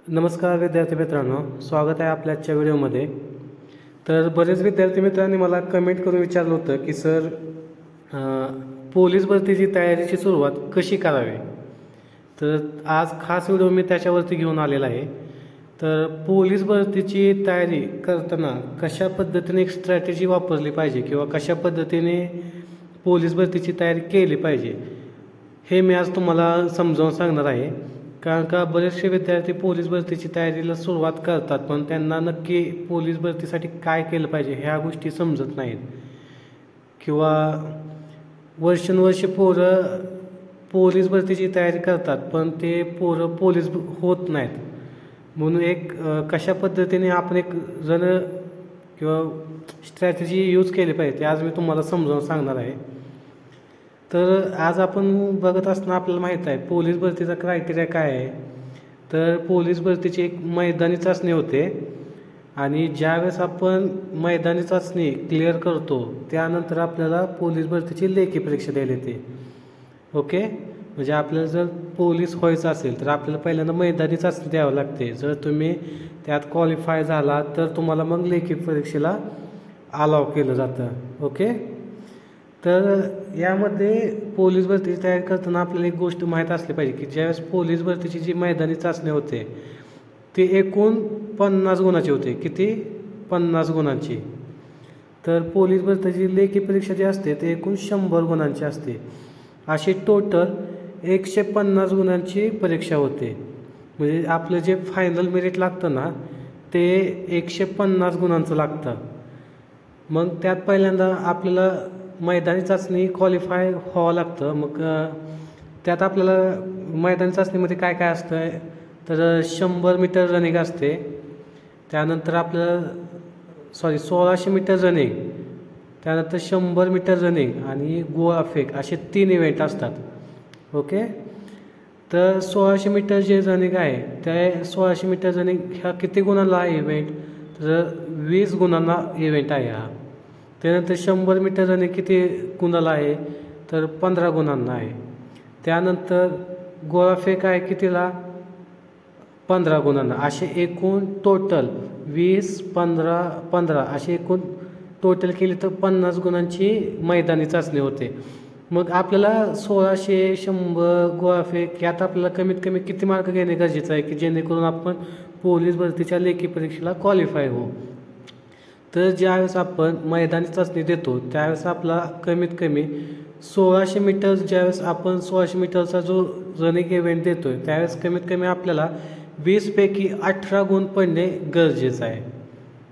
नमस्कार विद्यार्थी मित्रांनो, स्वागत आहे आपल्या आजच्या व्हिडिओमध्ये। तर बरेच विद्यार्थी मित्रांनी मला कमेंट करून विचारलं होतं की सर पोलीस भरतीची तयारीची सुरुवात कशी करावी। तर आज खास व्हिडिओ मी त्याच्यावरती घेऊन आलेला आहे। तर पोलीस भरतीची तयारी करताना कशा पद्धतीने एक स्ट्रॅटेजी वापरली पाहिजे किंवा कशा पद्धतीने पोलीस भरतीची तयारी केली पाहिजे हे मी आज तुम्हाला समजावून सांगणार आहे। कारण का बरेचसे विद्यार्थी पोलीस भरतीची तयारीला सुरुवात करतात पण त्यांना नक्की पोलीस भरतीसाठी काय केलं पाहिजे ह्या गोष्टी समजत नाहीत किंवा वर्षानुवर्ष पोरं पोलीस भरतीची तयारी करतात पण ते पोरं पोलीस होत नाहीत। म्हणून एक कशा पद्धतीने आपण एक किंवा स्ट्रॅटेजी यूज केली पाहिजे ते आज मी तुम्हाला समजावून सांगणार आहे। तर आज आपण बघत असताना आपल्याला माहीत आहे पोलीस भरतीचा क्रायटेरिया काय आहे। तर पोलीस भरतीची एक मैदानी चाचणी होते आणि ज्यावेळेस आपण मैदानी चाचणी क्लिअर करतो त्यानंतर आपल्याला पोलीस भरतीची लेखी परीक्षा द्यायला येते। ओके, म्हणजे आपल्याला जर पोलीस व्हायचं असेल तर आपल्याला पहिल्यांदा मैदानी चाचणी द्यावी लागते। जर तुम्ही त्यात क्वालिफाय झाला तर तुम्हाला मग लेखी परीक्षेला अलाव केलं जातं। ओके, तर यामध्ये पोलीस भरतीची तयारी करताना आपल्याला एक गोष्ट माहीत असली पाहिजे की ज्यावेळेस पोलीस भरतीची जी मैदानी चाचणी होते ती एकूण 50 गुणाची होते। किती? 50 गुणांची। तर पोलीस भरतीची लेखी परीक्षा जी असते ते एकूण 100 गुणांची असते। अशी टोटल 150 गुणांची परीक्षा होते। म्हणजे आपलं जे फायनल मेरिट लागतं ना ते 150 गुणांचं लागतं। मग त्यात पहिल्यांदा आपल्याला मैदानी चाचणी क्वालिफाय व्हावं लागतं। मग त्यात आपल्याला मैदानी चाचणीमध्ये काय काय असतं तर 100 मीटर रनिंग असते, त्यानंतर आपल्याला 1600 मीटर रनिंग, त्यानंतर 100 मीटर रनिंग आणि गोळा फेक असे 3 इव्हेंट असतात। ओके, तर 1600 मीटर जे रनिंग आहे त्या 1600 मीटर रनिंग ह्या किती गुणांना आहे इव्हेंट तर 20 गुणांना इव्हेंट आहे हा। त्यानंतर 100 मीटर रनिंग किती गुणाला आहे तर 15 गुणांना आहे। त्यानंतर गोळा फेक आहे कितीला 15 गुणांना। असे एकूण टोटल 20 15 15 असे एकूण टोटल केली तर 50 गुणांची मैदानी चाचणी होते। मग आपल्याला 1600 100 गोळा फेक यात आपल्याला कमीत कमी किती मार्क घेणे गरजेचं आहे की जेणेकरून आपण पोलीस भरतीच्या लेखी परीक्षेला क्वालिफाय होऊ। तर ज्यावेळेस आपण मैदानी चाचणी देतो त्यावेळेस आपला कमीत कमी 1600 मीटर ज्यावेळेस आपण 1600 मीटरचा जो रनिंग इव्हेंट देतो आहे त्यावेळेस कमीत कमी आपल्याला 20 पैकी 18 गुण पडणे गरजेचं आहे।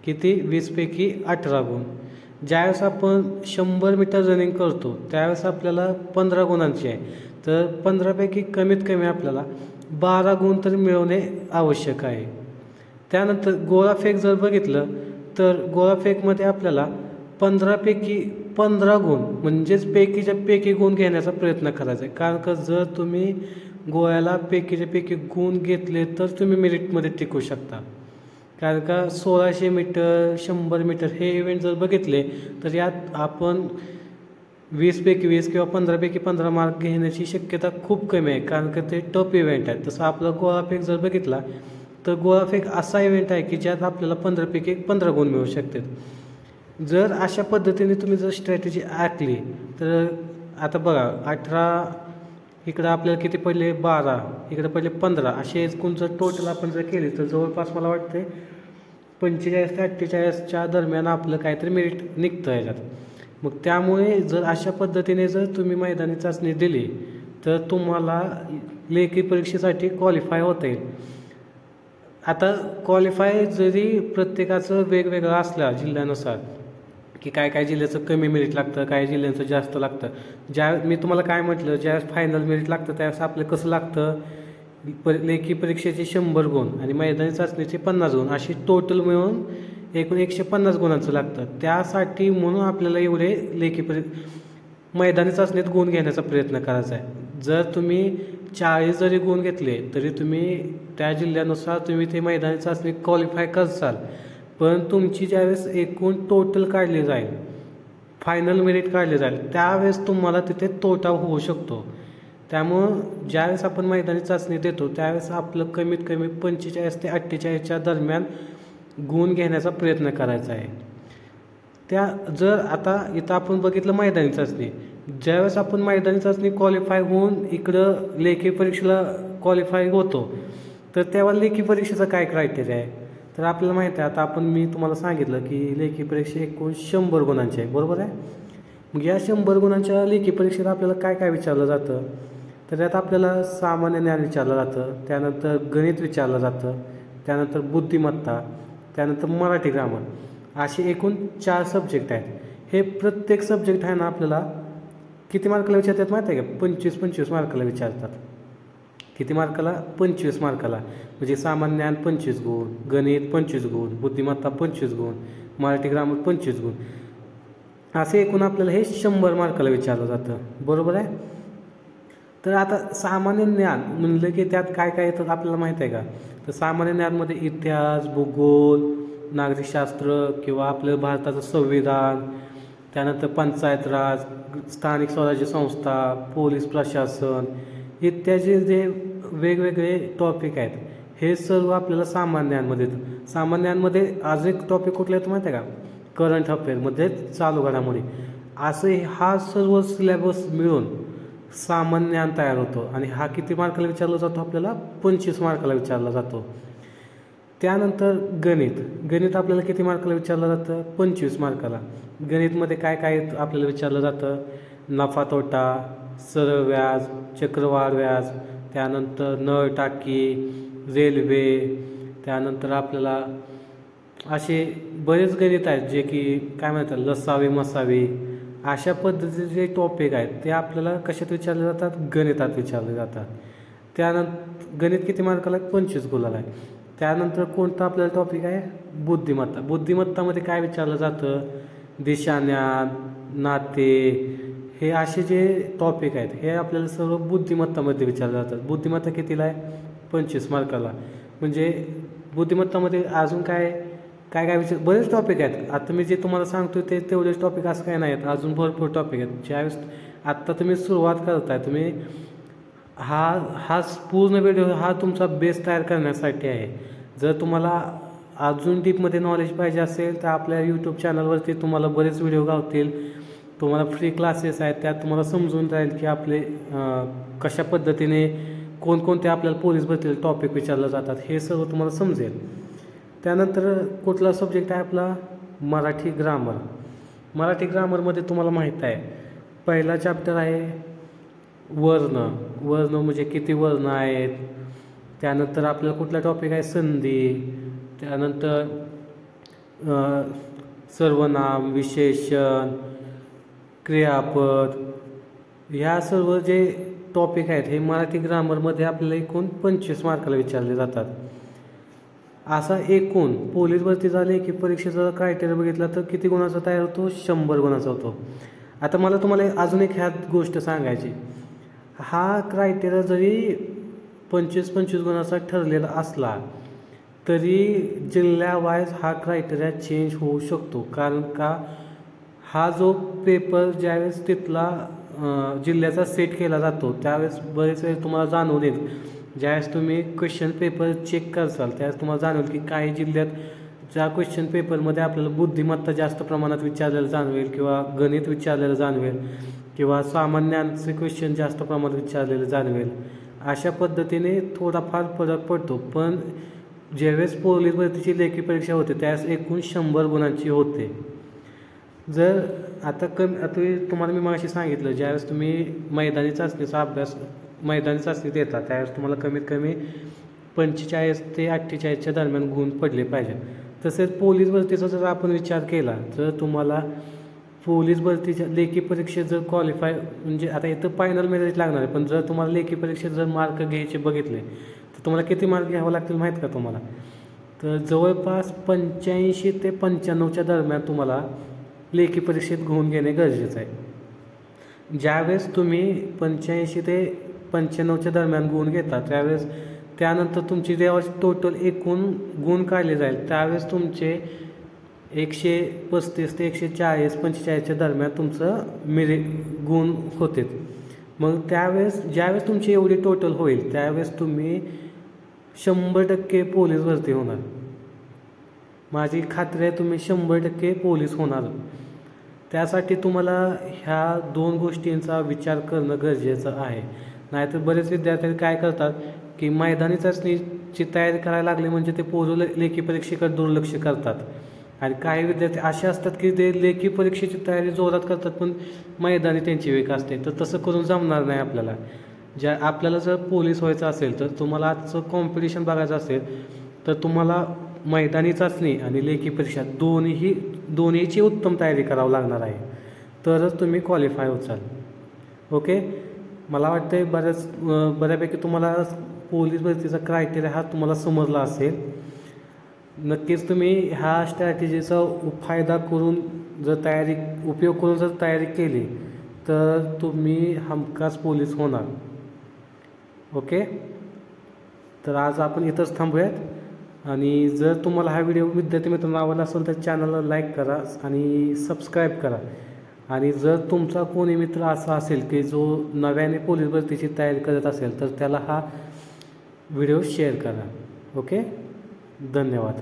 किती? 20 पैकी 18 गुण। ज्यावेळेस आपण 100 मीटर रनिंग करतो त्यावेळेस आपल्याला 15 गुणांची आहे, तर 15 पैकी कमीत कमी आपल्याला 12 गुण तर मिळवणे आवश्यक आहे। त्यानंतर गोळा फेक जर बघितलं तर गोळा फेकमध्ये आपल्याला 15 पैकी 15 गुण म्हणजेच पैकीच्या पैकी गुण घेण्याचा प्रयत्न करायचा आहे। कारण का जर तुम्ही गोळ्याला पैकीच्या पैकी गुण घेतले तर तुम्ही मेरिटमध्ये टिकू शकता। कारण का 1600 मीटर 100 मीटर हे इव्हेंट जर बघितले तर यात आपण 20 पैकी 20 किंवा 15 पैकी 15 मार्क घेण्याची शक्यता खूप कमी आहे, कारण का ते टफ इव्हेंट आहे। तसं आपला गोळा फेक जर बघितला तर गोळा फेक असा इव्हेंट आहे की ज्यात आपल्याला 15 पैकी 15 गुण मिळू शकतात। जर अशा पद्धतीने तुम्ही जर स्ट्रॅटेजी आखली तर आता बघा 18 इकडं आपल्याला किती पडले 12, इकडे पडले 15 असे एकूण जर टोटल आपण जर केली तर जवळपास मला वाटते 45 ते 48च्या दरम्यान आपलं काहीतरी मेरिट निघतं याच्यात। मग त्यामुळे जर अशा पद्धतीने जर तुम्ही मैदानी चाचणी दिली तर तुम्हाला लेखी परीक्षेसाठी क्वालिफाय होता येईल। आता क्वालिफाय जरी प्रत्येकाचं वेगवेगळं असलं जिल्ह्यानुसार की काय काय जिल्ह्याचं कमी मेरिट लागतं, काय जिल्ह्यांचं जास्त लागतं। मी तुम्हाला काय म्हटलं ज्यावेळेस फायनल मेरिट लागतं त्यावेळेस आपलं कसं लागतं लेखी परीक्षेचे 100 गुण आणि मैदानी चाचणीचे 50 गुण अशी टोटल मिळून एकूण 150 गुणांचं लागतं। त्यासाठी म्हणून आपल्याला एवढे मैदानी चाचणीत गुण घेण्याचा प्रयत्न करायचा आहे। जर तुम्ही 40 जरी गुण घेतले तरी तुम्ही त्या जिल्ह्यानुसार तुम्ही ते मैदानी चाचणी क्वालिफाय करसाल, पण तुमची ज्यावेळेस एकूण टोटल काढली जाईल फायनल मेरिट काढले जाईल त्यावेळेस तुम्हाला तिथे तोटा होऊ शकतो। त्यामुळं ज्यावेळेस आपण मैदानी चाचणी देतो त्यावेळेस आपलं कमीत कमी 45 ते 48च्या दरम्यान गुण घेण्याचा प्रयत्न करायचा आहे. जर आता इथं आपण बघितलं मैदानी चाचणी, ज्यावेळेस आपण मैदानी चाचणी क्वालिफाय होऊन इकडं लेखी परीक्षेला क्वालिफाय होतो तर तेव्हा लेखी परीक्षेचं काय क्रायटेरिया आहे, तर आपल्याला माहिती आहे. आता मी तुम्हाला सांगितलं की लेखी परीक्षा एकूण 100 गुणांची आहे, बरोबर आहे. मग या 100 गुणांच्या लेखी परीक्षेत आपल्याला काय काय विचारलं जातं, तर त्यात आपल्याला सामान्य ज्ञान विचारलं जातं, त्यानंतर गणित विचारलं जातं, त्यानंतर बुद्धिमत्ता, त्यानंतर मराठी ग्रामर, असे एकूण 4 सब्जेक्ट आहेत. हे प्रत्येक सब्जेक्ट आहे ना आपल्याला किती मार्काला विचारतात माहिती आहे का, 25 मार्काला विचारतात. किती मार्काला, 25 मार्काला. म्हणजे सामान्य ज्ञान 25 गुण, गणित 25 गुण, बुद्धिमत्ता 25 गुण, मराठी ग्रामर 25 गुण, असे एकूण आपल्याला हे 100 मार्काला विचारलं जातं, बरोबर आहे. तर आता सामान्य ज्ञान म्हणलं की त्यात काय काय येतं आपल्याला माहिती आहे का, तर सामान्य ज्ञानमध्ये इतिहास, भूगोल, नागरिकशास्त्र किंवा आपलं भारताचं संविधान, त्यानंतर पंचायत राज, स्थानिक स्वराज्य संस्था, पोलीस प्रशासन इत्यादी जे वेगवेगळे टॉपिक आहेत हे सर्व आपल्याला सामान्य ज्ञानमध्ये येतं. सामान्य ज्ञानमध्ये आज एक टॉपिक कुठला येतो माहिती आहे का, करंट अफेअरमध्ये चालू घडामोडी, असे हा सर्व सिलेबस मिळून सामान्य ज्ञान तयार होतो. आणि हा किती मार्काला विचारला जातो, आपल्याला 25 मार्काला विचारला जातो. त्यानंतर गणित आपल्याला किती मार्काला विचारलं जातं, 25 मार्काला. गणितमध्ये काय काय आपल्याला विचारलं जातं, नफा तोटा, सरळ व्याज, चक्रवाढ व्याज, त्यानंतर नळ टाकी, रेल्वे, त्यानंतर आपल्याला असे बरेच गणित आहेत जे की काय म्हणतात, लसावे मसावे, अशा पद्धतीचे जे टॉपिक आहेत ते आपल्याला कशात विचारले जातात, गणितात विचारले जातात. त्यानंतर गणित किती मार्काला, 25 गुणाला आहे. त्यानंतर कोणता आपल्याला टॉपिक आहे, बुद्धिमत्तामध्ये काय विचारलं जातं, दिशाज्ञान, नाते, हे असे जे टॉपिक आहेत हे आपल्याला सर्व बुद्धिमत्तामध्ये विचारले जातात. बुद्धिमत्ता कितीला आहे, 25 मार्काला. म्हणजे बुद्धिमत्तामध्ये अजून काय काय विचार, बरेच टॉपिक आहेत. आता मी जे तुम्हाला सांगतो ते तेवढेच टॉपिक असं काय नाही आहेत, अजून भरपूर टॉपिक आहेत. ज्यावेळेस आत्ता तुम्ही सुरुवात करताय, तुम्ही हा पूर्ण व्हिडिओ हा तुमचा बेस तयार करण्यासाठी आहे. जर तुम्हाला अजून डीपमध्ये नॉलेज पाहिजे असेल तर आपल्या यूट्यूब चॅनलवरती तुम्हाला बरेच व्हिडिओ गावतील. तुम्हाला फ्री क्लासेस आहेत, त्यात तुम्हाला समजून जाईल की आपले कशा पद्धतीने कोणकोणते आपल्याला पोलीस भरतीचे टॉपिक विचारले जातात हे सर्व तुम्हाला समजेल. त्यानंतर कुठला सब्जेक्ट आहे आपला, मराठी ग्रामर. मराठी ग्रामरमध्ये तुम्हाला माहीत आहे पहिला चॅप्टर आहे वर्ण म्हणजे किती वर्ण आहेत. त्यानंतर आपल्याला कुठला टॉपिक आहे, संधी. त्यानंतर सर्वनाम, विशेषण, क्रियापद, ह्या सर्व जे टॉपिक आहेत हे मराठी ग्रामरमध्ये आपल्याला एकूण 25 मार्काला विचारले जातात. असा एकूण पोलीस भरतीचा लेखी परीक्षेचा क्रायटेरिया बघितला तर किती गुणाचा तयार होतो, 100 गुणाचा होतो. आता मला तुम्हाला अजून एक ह्या गोष्ट सांगायची, हा क्रायटेरिया जरी 25 गुणाचा ठरलेला असला तरी जिल्ह्यावाईज हा क्रायटेरिया चेंज होऊ शकतो. कारण का हा जो पेपर ज्यावेळेस तिथला जिल्ह्याचा सेट केला जातो त्यावेळेस बरेच वेळेस तुम्हाला जाणवून येईल, ज्यावेळेस तुम्ही क्वेश्चन पेपर चेक करसाल त्यावेळेस तुम्हाला जाणवेल की काही जिल्ह्यात ज्या क्वेश्चन पेपरमध्ये आपल्याला बुद्धिमत्ता जास्त प्रमाणात विचारलेलं जाणवेल किंवा गणित विचारलेलं जाणवेल किंवा सामान्यांचे क्वेश्चन जास्त प्रमाणात विचारलेलं जाणवेल, अशा पद्धतीने थोडाफार फरक पडतो. पण ज्यावेळेस पोलीस भरतीची लेखी परीक्षा होते त्यावेळेस एकूण 100 गुणांची होते. जर आता तुम्हाला मी मागाशी सांगितलं, ज्यावेळेस तुम्ही मैदानी चाचणी देता त्यावेळेस तुम्हाला कमीत कमी 45 ते 48च्या दरम्यान गुण पडले पाहिजे. तसेच पोलीस भरतीचा जर आपण विचार केला तर तुम्हाला पोलीस भरतीच्या लेखी परीक्षेत जर क्वालिफाय, म्हणजे आता इथं फायनल मेरिट लागणार आहे, पण जर तुम्हाला लेखी परीक्षेत जर मार्क घ्यायचे बघितले तर तुम्हाला किती मार्क घ्यावं लागतील माहीत का तुम्हाला, तर जवळपास 85 ते 95च्या दरम्यान तुम्हाला लेखी परीक्षेत गुण घेणे गरजेचं आहे. ज्यावेळेस तुम्ही 85 ते 95च्या दरम्यान गुण घेता त्यावेळेस त्यानंतर तुमची जेव्हा टोटल एकूण गुण काढले जाईल त्यावेळेस तुमचे 135 ते 140 45च्या दरम्यान तुमचं गुण होते. मग ज्यावेळेस तुमची एवढी टोटल होईल त्यावेळेस तुम्ही 100% पोलीस भरती होणार. माझी खात्री आहे तुम्ही 100% पोलीस होणार. त्यासाठी तुम्हाला ह्या 2 गोष्टींचा विचार करणं गरजेचं आहे. नाहीतर बरेच विद्यार्थी काय करतात की मैदानी चाचणीची तयारी करायला लागली म्हणजे ते पोरं लेखी परीक्षेकडे दुर्लक्ष करतात. आणि काही विद्यार्थी असे असतात की ते लेखी परीक्षेची तयारी जोरात करतात पण मैदानी त्यांची वेग असते. तर तसं करून जमणार नाही आपल्याला. आपल्याला जर पोलीस व्हायचं असेल तर तुम्हाला आजचं कॉम्पिटिशन बघायचं असेल तर तुम्हाला मैदानी चाचणी आणि लेखी परीक्षा दोन्हीची उत्तम तयारी करावं लागणार आहे. तरच तुम्ही क्वालिफाय होचाल. ओके. मला वाटतं बऱ्यापैकी तुम्हाला पोलीस भरतीचा क्रायटेरिया हा तुम्हाला समजला असेल. नक्कीच तुम्ही ह्या स्ट्रॅटेजीचा फायदा करून उपयोग करून जर तयारी केली तर तुम्ही हमखास पोलीस होणार. ओके. तर आज आपण इथंच थांबूयात. आणि जर तुम्हाला हा व्हिडिओ विद्यार्थी मित्रांनो आवडला असेल तर चॅनलला लाईक करा आणि सबस्क्राईब करा. आणि जर तुमचा कोणी मित्र असा असेल की जो नव्याने पोलीस भरतीची तयारी करत असेल तर त्याला हा व्हिडिओ शेअर करा. ओके. धन्यवाद.